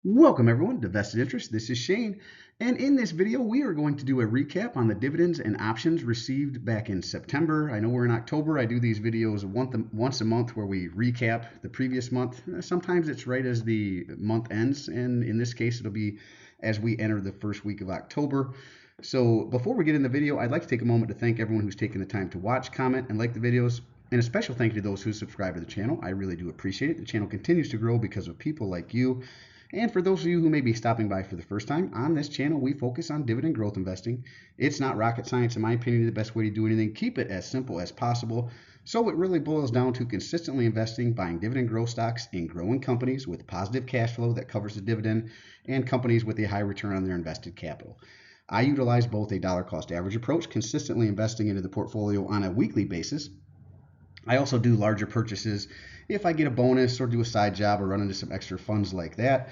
Welcome everyone to Vested Interest. This is Shane, and in this video we are going to do a recap on the dividends and options received back in September. I know we're in October. I do these videos once a month where we recap the previous month. Sometimes it's right as the month ends, and in this case it'll be as we enter the first week of October. So before we get in the video, I'd like to take a moment to thank everyone who's taken the time to watch, comment, and like the videos. And a special thank you to those who subscribe to the channel. I really do appreciate it. The channel continues to grow because of people like you. And for those of you who may be stopping by for the first time, on this channel we focus on dividend growth investing. It's not rocket science, in my opinion. The best way to do anything, keep it as simple as possible. So it really boils down to consistently investing, buying dividend growth stocks in growing companies with positive cash flow that covers the dividend, and companies with a high return on their invested capital. I utilize both a dollar cost average approach, consistently investing into the portfolio on a weekly basis. I also do larger purchases if I get a bonus or do a side job or run into some extra funds like that.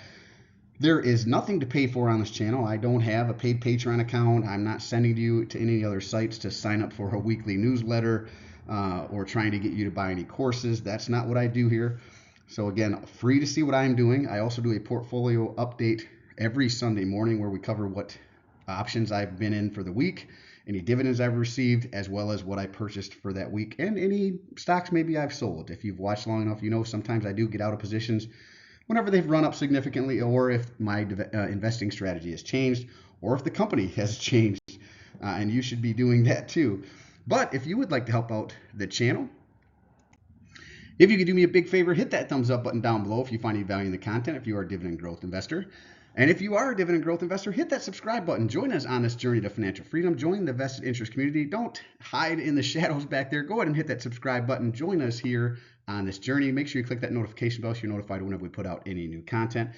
There is nothing to pay for on this channel. I don't have a paid Patreon account. I'm not sending you to any other sites to sign up for a weekly newsletter or trying to get you to buy any courses. That's not what I do here. So again, free to see what I'm doing. I also do a portfolio update every Sunday morning where we cover what options I've been in for the week, any dividends I've received, as well as what I purchased for that week, and any stocks maybe I've sold. If you've watched long enough, you know sometimes I do get out of positions whenever they've run up significantly, or if my investing strategy has changed, or if the company has changed, and you should be doing that too. But if you would like to help out the channel, if you could do me a big favor, hit that thumbs up button down below if you find any value in the content, if you are a dividend growth investor. And if you are a dividend growth investor, hit that subscribe button. Join us on this journey to financial freedom. Join the vested interest community. Don't hide in the shadows back there. Go ahead and hit that subscribe button. Join us here on this journey. Make sure you click that notification bell so you're notified whenever we put out any new content.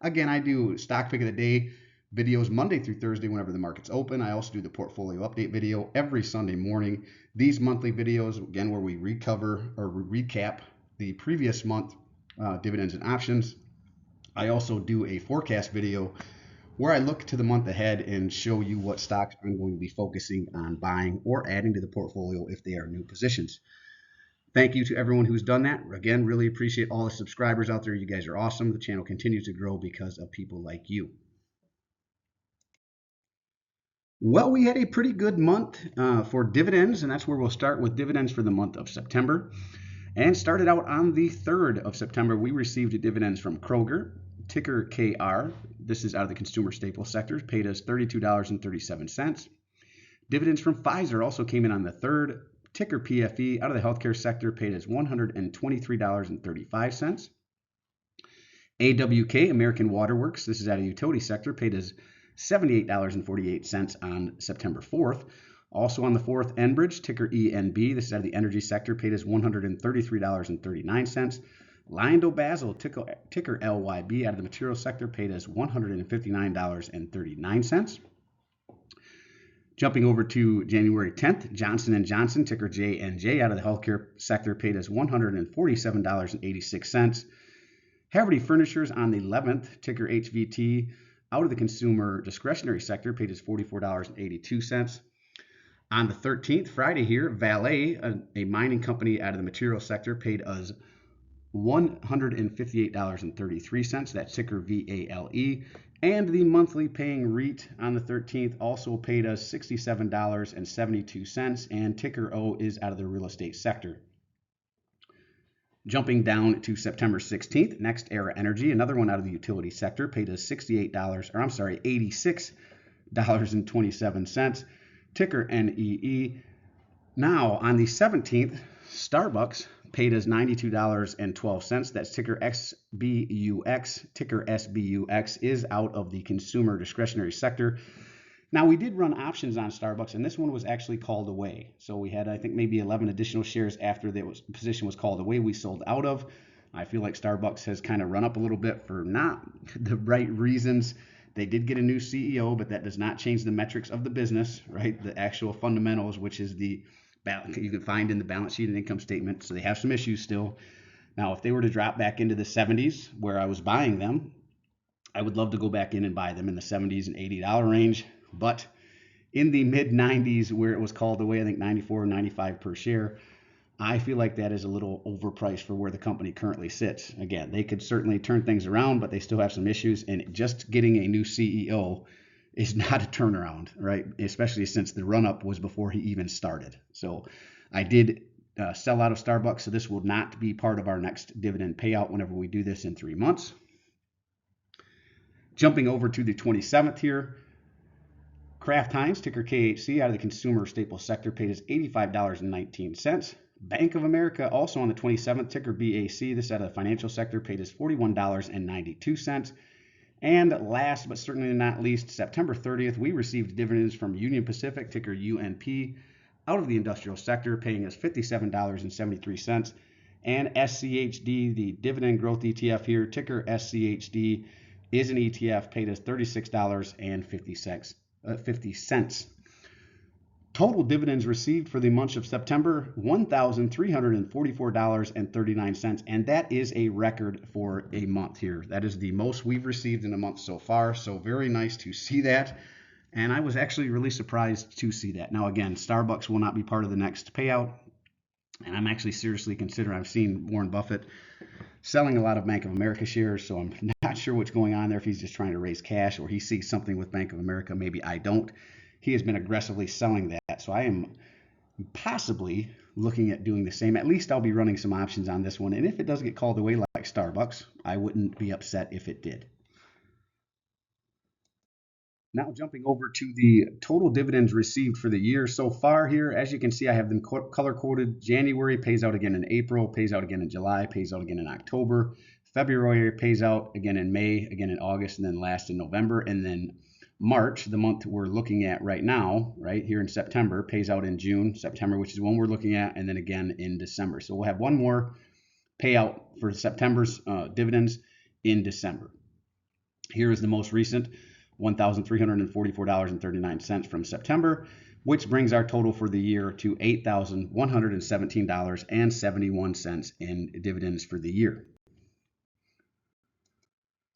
Again, I do stock pick of the day videos Monday through Thursday whenever the market's open. I also do the portfolio update video every Sunday morning. These monthly videos, again, where we recover or recap the previous month dividends and options. I also do a forecast video where I look to the month ahead and show you what stocks I'm going to be focusing on buying or adding to the portfolio if they are new positions. Thank you to everyone who's done that. Again, really appreciate all the subscribers out there. You guys are awesome. The channel continues to grow because of people like you. Well, we had a pretty good month for dividends, and that's where we'll start with dividends for the month of September. And started out on the 3rd of September, we received dividends from Kroger, ticker KR. This is out of the consumer staples sector, paid us $32.37. Dividends from Pfizer also came in on the 3rd, ticker PFE, out of the healthcare sector, paid us $123.35. AWK, American Waterworks, this is out of the utility sector, paid us $78.48 on September 4th. Also on the 4th, Enbridge, ticker ENB, this is out of the energy sector, paid us $133.39. LyondellBasell, ticker LYB, out of the materials sector, paid us $159.39. Jumping over to January 10th, Johnson & Johnson, ticker JNJ, out of the healthcare sector, paid us $147.86. Haverty Furnishers on the 11th, ticker HVT, out of the consumer discretionary sector, paid us $44.82. On the 13th, Friday here, Vale, a mining company out of the materials sector, paid us $158.33. That's ticker VALE. And the monthly paying REIT on the 13th also paid us $67.72, and ticker O is out of the real estate sector. Jumping down to September 16th, NextEra Energy, another one out of the utility sector, paid us $86.27, ticker NEE. Now, on the 17th, Starbucks paid us $92.12. That's ticker XBUX. Ticker SBUX is out of the consumer discretionary sector. Now, we did run options on Starbucks, and this one was actually called away. So we had, I think, maybe 11 additional shares after the position was called away we sold out of. I feel like Starbucks has kind of run up a little bit for not the right reasons. They did get a new CEO, but that does not change the metrics of the business, right? The actual fundamentals, which is the you can find in the balance sheet and income statement. So they have some issues still. Now, if they were to drop back into the 70s where I was buying them, I would love to go back in and buy them in the 70s and $80 range. But in the mid 90s where it was called away, I think 94 or 95 per share, I feel like that is a little overpriced for where the company currently sits. Again, they could certainly turn things around, but they still have some issues. And just getting a new CEO is not a turnaround, right? Especially since the run up was before he even started. So I did sell out of Starbucks. So this will not be part of our next dividend payout whenever we do this in 3 months. Jumping over to the 27th here, Kraft Heinz, ticker KHC, out of the consumer staples sector, paid us $85.19. Bank of America, also on the 27th, ticker BAC, this out of the financial sector, paid us $41.92. And last but certainly not least, September 30th, we received dividends from Union Pacific, ticker UNP, out of the industrial sector, paying us $57.73. And SCHD, the dividend growth ETF here, ticker SCHD, is an ETF, paid us $36.50. Total dividends received for the month of September, $1,344.39, and that is a record for a month here. That is the most we've received in a month so far, so very nice to see that, and I was actually really surprised to see that. Now again, Starbucks will not be part of the next payout, and I'm actually seriously considering, I've seen Warren Buffett selling a lot of Bank of America shares, so I'm not sure what's going on there, if he's just trying to raise cash or he sees something with Bank of America, maybe I don't. He has been aggressively selling that, so I am possibly looking at doing the same. At least I'll be running some options on this one, and if it does get called away like Starbucks, I wouldn't be upset if it did. Now jumping over to the total dividends received for the year so far here, as you can see, I have them color coded. January pays out again in April, pays out again in July, pays out again in October. February pays out again in May, again in August, and then last in November. And then March, the month we're looking at right now, right here in September, pays out in June, September, which is one we're looking at, and then again in December. So we'll have one more payout for September's dividends in December. Here is the most recent, $1,344.39 from September, which brings our total for the year to $8,117.71 in dividends for the year.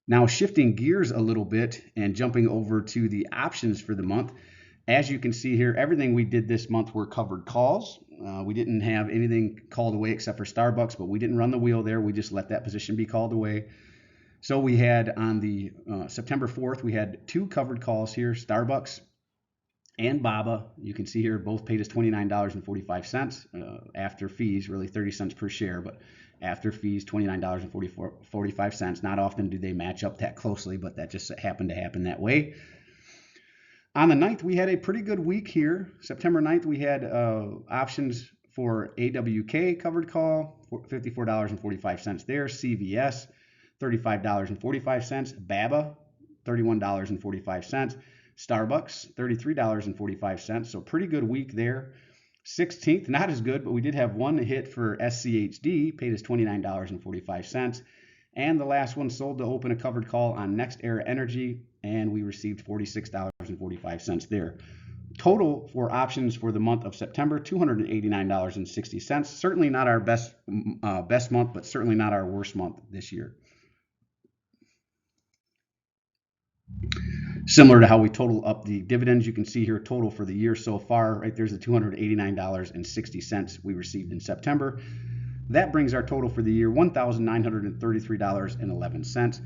Now shifting gears a little bit and jumping over to the options for the month. As you can see here, everything we did this month were covered calls. We didn't have anything called away except for Starbucks, but we didn't run the wheel there. We just let that position be called away. So we had on the September 4th, we had 2 covered calls here, Starbucks and BABA. You can see here both paid us $29.45 after fees, really 30 cents per share, but after fees, $29.45. Not often do they match up that closely, but that just happened to happen that way. On the 9th, we had a pretty good week here. September 9th, we had options for AWK covered call, $54.45 there. CVS, $35.45. BABA, $31.45. Starbucks, $33.45. So pretty good week there. 16th, not as good, but we did have one hit for SCHD, paid us $29.45. And the last one sold to open a covered call on NextEra Energy, and we received $46.45 there. Total for options for the month of September, $289.60. Certainly not our best month, but certainly not our worst month this year. Similar to how we total up the dividends, you can see here total for the year so far, right there's the $289.60 we received in September. That brings our total for the year $1,933.11.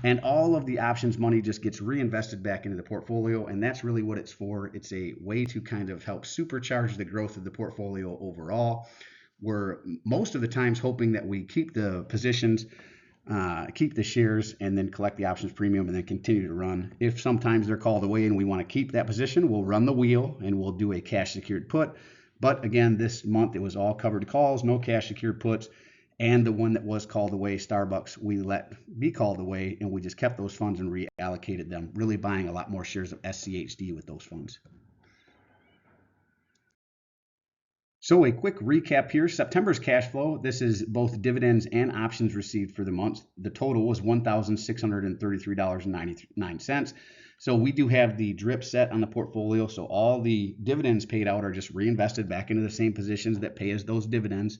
And all of the options money just gets reinvested back into the portfolio, and that's really what it's for. It's a way to kind of help supercharge the growth of the portfolio overall. We're most of the times hoping that we keep the positions, keep the shares, and then collect the options premium and then continue to run. If sometimes they're called away and we want to keep that position, we'll run the wheel and we'll do a cash secured put. But again, this month it was all covered calls, no cash secured puts, and the one that was called away, Starbucks, we let be called away, and we just kept those funds and reallocated them, really buying a lot more shares of SCHD with those funds. So a quick recap here. September's cash flow, this is both dividends and options received for the month. The total was $1,633.99. So we do have the drip set on the portfolio. So all the dividends paid out are just reinvested back into the same positions that pay us those dividends.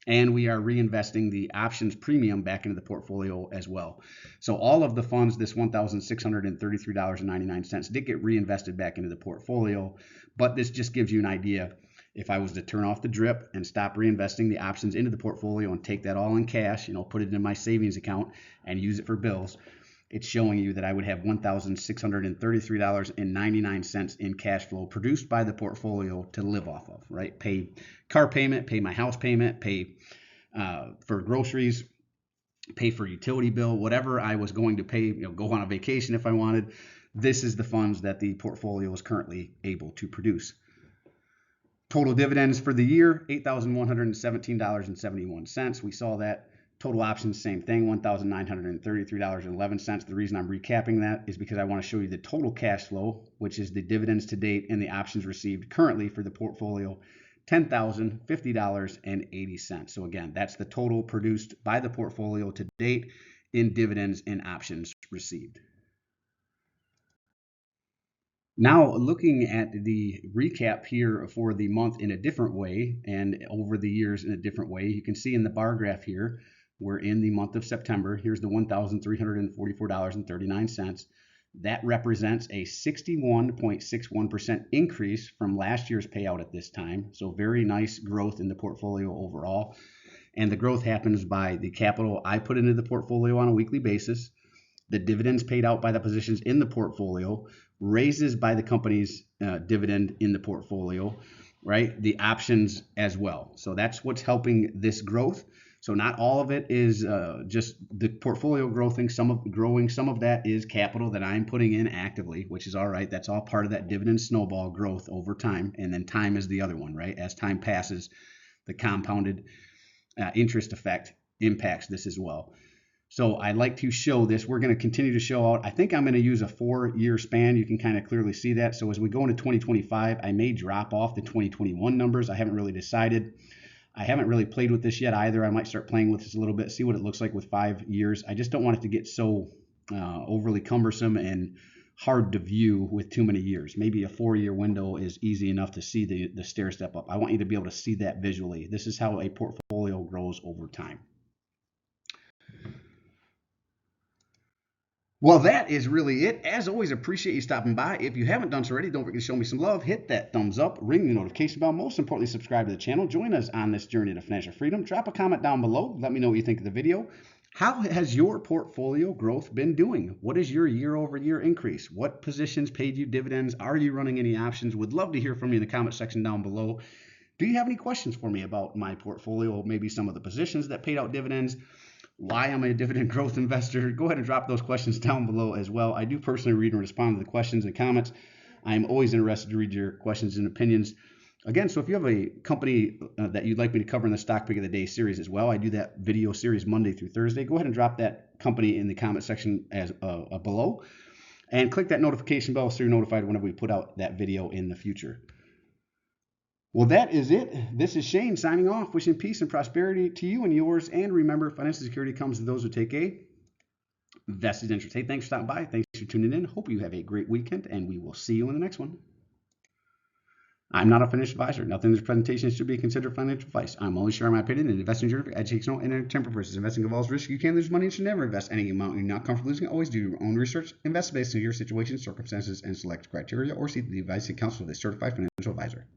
And we are reinvesting the options premium back into the portfolio as well. So all of the funds, this $1,633.99, did get reinvested back into the portfolio. But this just gives you an idea. if I was to turn off the drip and stop reinvesting the options into the portfolio and take that all in cash, put it in my savings account and use it for bills, it's showing you that I would have $1,633.99 in cash flow produced by the portfolio to live off of, right? Pay car payment, pay my house payment, pay for groceries, pay for utility bill, whatever I was going to pay, go on a vacation if I wanted. This is the funds that the portfolio is currently able to produce. Total dividends for the year, $8,117.71. We saw that. Total options, same thing, $1,933.11. The reason I'm recapping that is because I want to show you the total cash flow, which is the dividends to date and the options received currently for the portfolio, $10,050.80. So again, that's the total produced by the portfolio to date in dividends and options received. Now, looking at the recap here for the month in a different way and over the years in a different way, you can see in the bar graph here, we're in the month of September. Here's the $1,344.39. That represents a 61.61% increase from last year's payout at this time. So very nice growth in the portfolio overall. And the growth happens by the capital I put into the portfolio on a weekly basis, the dividends paid out by the positions in the portfolio, raises by the company's dividend in the portfolio, right? The options as well. So that's what's helping this growth. So not all of it is just the portfolio growing. Some of that is capital that I'm putting in actively, which is all right. That's all part of that dividend snowball growth over time. And then time is the other one, right? As time passes, the compounded interest effect impacts this as well. So I like to show this. We're going to continue to show out. I think I'm going to use a 4-year span. You can kind of clearly see that. So as we go into 2025, I may drop off the 2021 numbers. I haven't really decided. I haven't really played with this yet either. I might start playing with this a little bit, see what it looks like with 5 years. I just don't want it to get so overly cumbersome and hard to view with too many years. Maybe a 4-year window is easy enough to see the stair step up. I want you to be able to see that visually. This is how a portfolio grows over time. Well, that is really it. As always, appreciate you stopping by. If you haven't done so already, don't forget to show me some love. Hit that thumbs up, ring the notification bell. Most importantly, subscribe to the channel. Join us on this journey to financial freedom. Drop a comment down below. Let me know what you think of the video. How has your portfolio growth been doing? What is your year-over-year increase? What positions paid you dividends? Are you running any options? Would love to hear from you in the comment section down below. Do you have any questions for me about my portfolio? Maybe some of the positions that paid out dividends? Why I'm a dividend growth investor? Go ahead and drop those questions down below as well. I do personally read and respond to the questions and comments. I'm always interested to read your questions and opinions. Again, so if you have a company that you'd like me to cover in the Stock Pick of the Day series as well, I do that video series Monday through Thursday. Go ahead and drop that company in the comment section as below, and click that notification bell so you're notified whenever we put out that video in the future. Well, that is it. This is Shane signing off, wishing peace and prosperity to you and yours. And remember, financial security comes to those who take a vested interest. Hey, thanks for stopping by. Thanks for tuning in. Hope you have a great weekend, and we will see you in the next one. I'm not a financial advisor. Nothing in this presentation should be considered financial advice. I'm only sharing my opinion and investing journey for educational and entertainment purposes. Investing involves risk. You can lose money and should never invest any amount you're not comfortable losing. Always do your own research. Invest based on your situation, circumstances, and select criteria, or seek the advice and counsel of a certified financial advisor.